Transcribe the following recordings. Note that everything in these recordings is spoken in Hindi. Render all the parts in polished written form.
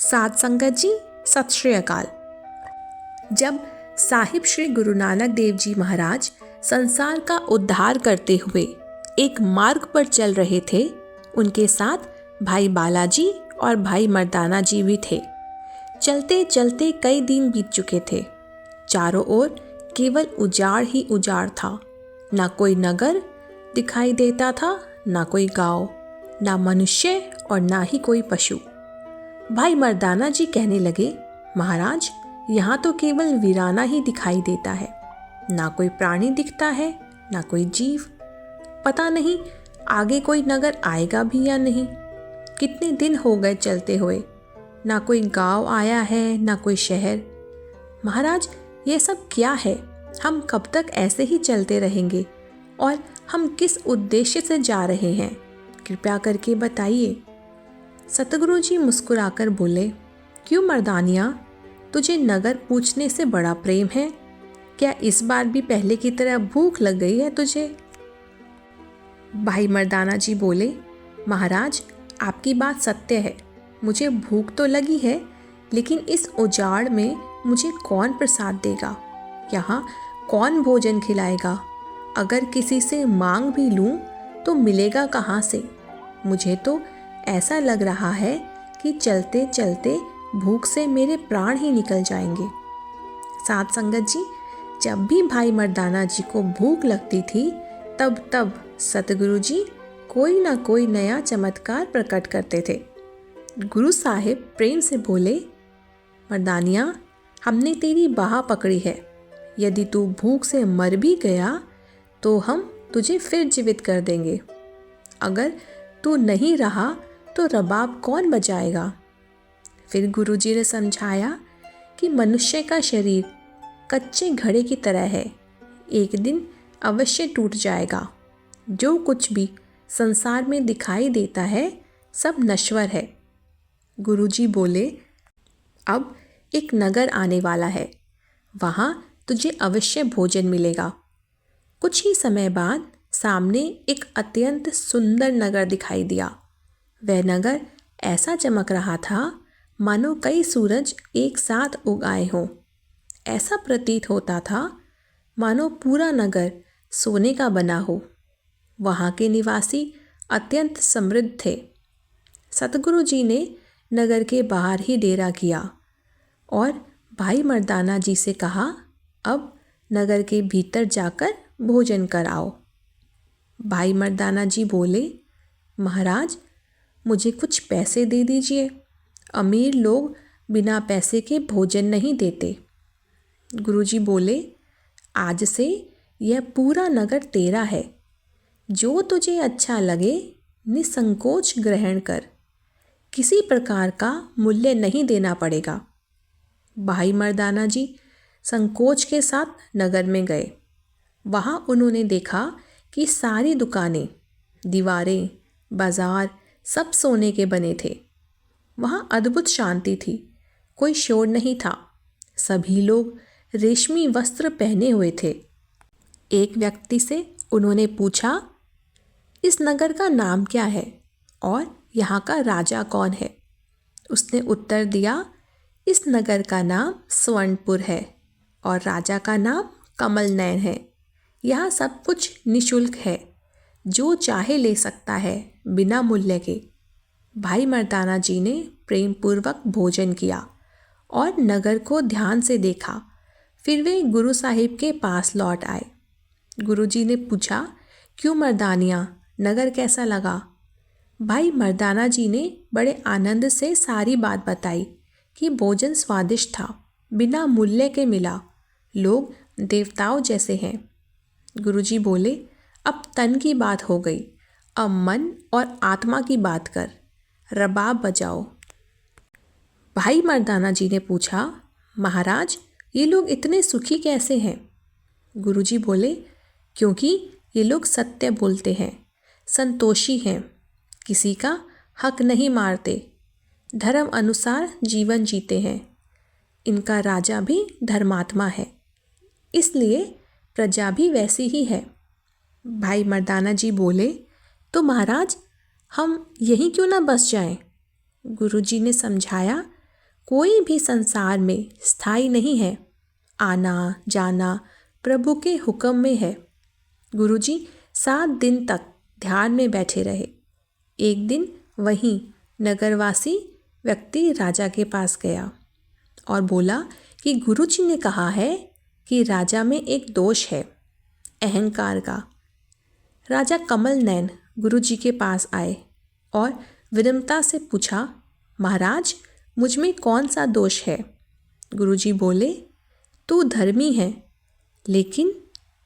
साध संगत जी, सत श्री अकाल। जब साहिब श्री गुरु नानक देव जी महाराज संसार का उद्धार करते हुए एक मार्ग पर चल रहे थे, उनके साथ भाई बालाजी और भाई मर्दाना जी भी थे। चलते चलते कई दिन बीत चुके थे। चारों ओर केवल उजाड़ ही उजाड़ था। ना कोई नगर दिखाई देता था, ना कोई गांव, ना मनुष्य और ना ही कोई पशु। भाई मर्दाना जी कहने लगे, महाराज, यहाँ तो केवल वीराना ही दिखाई देता है। ना कोई प्राणी दिखता है, ना कोई जीव। पता नहीं आगे कोई नगर आएगा भी या नहीं। कितने दिन हो गए चलते हुए, ना कोई गांव आया है, ना कोई शहर। महाराज, ये सब क्या है? हम कब तक ऐसे ही चलते रहेंगे और हम किस उद्देश्य से जा रहे हैं? कृपया करके बताइए। सतगुरु जी मुस्कुराकर बोले, क्यों मर्दानिया, तुझे नगर पूछने से बड़ा प्रेम है? क्या इस बार भी पहले की तरह भूख लग गई है तुझे? भाई मर्दाना जी बोले, महाराज, आपकी बात सत्य है। मुझे भूख तो लगी है, लेकिन इस उजाड़ में मुझे कौन प्रसाद देगा? यहाँ कौन भोजन खिलाएगा? अगर किसी से मांग भी लूँ तो मिलेगा कहाँ से? मुझे तो ऐसा लग रहा है कि चलते चलते भूख से मेरे प्राण ही निकल जाएंगे। साध संगत जी, जब भी भाई मर्दाना जी को भूख लगती थी, तब सतगुरु जी कोई ना कोई नया चमत्कार प्रकट करते थे। गुरु साहिब प्रेम से बोले, मर्दानिया, हमने तेरी बाह पकड़ी है। यदि तू भूख से मर भी गया तो हम तुझे फिर जीवित कर देंगे। अगर तू नहीं रहा तो रबाब कौन बजाएगा? फिर गुरुजी ने समझाया कि मनुष्य का शरीर कच्चे घड़े की तरह है, एक दिन अवश्य टूट जाएगा। जो कुछ भी संसार में दिखाई देता है सब नश्वर है। गुरुजी बोले, अब एक नगर आने वाला है, वहाँ तुझे अवश्य भोजन मिलेगा। कुछ ही समय बाद सामने एक अत्यंत सुंदर नगर दिखाई दिया। वह नगर ऐसा चमक रहा था मानो कई सूरज एक साथ उग आए हों। ऐसा प्रतीत होता था मानो पूरा नगर सोने का बना हो। वहाँ के निवासी अत्यंत समृद्ध थे। सतगुरु जी ने नगर के बाहर ही डेरा किया और भाई मर्दाना जी से कहा, अब नगर के भीतर जाकर भोजन कराओ। भाई मर्दाना जी बोले, महाराज, मुझे कुछ पैसे दे दीजिए। अमीर लोग बिना पैसे के भोजन नहीं देते। गुरुजी बोले, आज से यह पूरा नगर तेरा है। जो तुझे अच्छा लगे निसंकोच ग्रहण कर। किसी प्रकार का मूल्य नहीं देना पड़ेगा। भाई मर्दाना जी संकोच के साथ नगर में गए। वहाँ उन्होंने देखा कि सारी दुकानें, दीवारें, बाजार सब सोने के बने थे। वहाँ अद्भुत शांति थी, कोई शोर नहीं था। सभी लोग रेशमी वस्त्र पहने हुए थे। एक व्यक्ति से उन्होंने पूछा, इस नगर का नाम क्या है और यहाँ का राजा कौन है? उसने उत्तर दिया, इस नगर का नाम स्वर्णपुर है और राजा का नाम कमल नयन है। यहाँ सब कुछ निशुल्क है, जो चाहे ले सकता है, बिना मूल्य के। भाई मर्दाना जी ने प्रेम पूर्वक भोजन किया और नगर को ध्यान से देखा। फिर वे गुरु साहिब के पास लौट आए। गुरुजी ने पूछा, क्यों मर्दानिया, नगर कैसा लगा? भाई मर्दाना जी ने बड़े आनंद से सारी बात बताई कि भोजन स्वादिष्ट था, बिना मूल्य के मिला, लोग देवताओं जैसे हैं। गुरुजी बोले, अब तन की बात हो गई, अब मन और आत्मा की बात कर, रबाब बजाओ। भाई मर्दाना जी ने पूछा, महाराज, ये लोग इतने सुखी कैसे हैं? गुरुजी बोले, क्योंकि ये लोग सत्य बोलते हैं, संतोषी हैं, किसी का हक नहीं मारते, धर्म अनुसार जीवन जीते हैं। इनका राजा भी धर्मात्मा है, इसलिए प्रजा भी वैसी ही है। भाई मर्दाना जी बोले, तो महाराज, हम यहीं क्यों ना बस जाएं? गुरुजी ने समझाया, कोई भी संसार में स्थायी नहीं है। आना जाना प्रभु के हुक्म में है। गुरुजी 7 दिन तक ध्यान में बैठे रहे। एक दिन वहीं नगरवासी व्यक्ति राजा के पास गया और बोला कि गुरुजी ने कहा है कि राजा में एक दोष है, अहंकार का। राजा कमल नयन गुरुजी के पास आए और विनम्रता से पूछा, महाराज मुझ में कौन सा दोष है? गुरुजी बोले, तू धर्मी है, लेकिन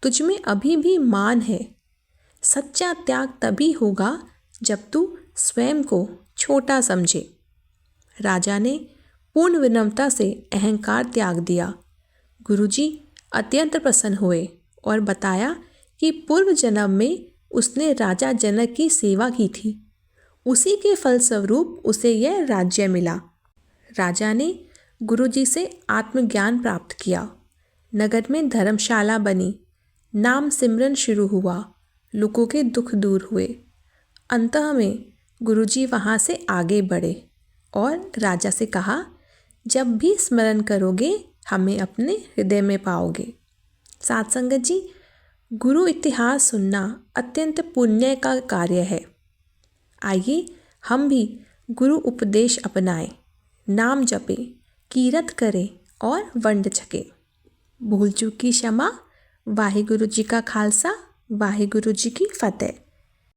तुझ में अभी भी मान है। सच्चा त्याग तभी होगा जब तू स्वयं को छोटा समझे। राजा ने पूर्ण विनम्रता से अहंकार त्याग दिया। गुरुजी अत्यंत प्रसन्न हुए और बताया कि पूर्व जन्म में उसने राजा जनक की सेवा की थी। उसी के फलस्वरूप उसे यह राज्य मिला। राजा ने गुरुजी से आत्मज्ञान प्राप्त किया। नगर में धर्मशाला बनी, नाम सिमरन शुरू हुआ, लोगों के दुख दूर हुए। अंतः में गुरुजी वहाँ से आगे बढ़े और राजा से कहा, जब भी स्मरण करोगे हमें अपने हृदय में पाओगे। साथ संगत जी, गुरु इतिहास सुनना अत्यंत पुण्य का कार्य है। आइए हम भी गुरु उपदेश अपनाएं, नाम जपें, कीरत करें और वंड छकें। भूल चूक की क्षमा। वाहिगुरु जी का खालसा, वाहिगुरु जी की फतेह।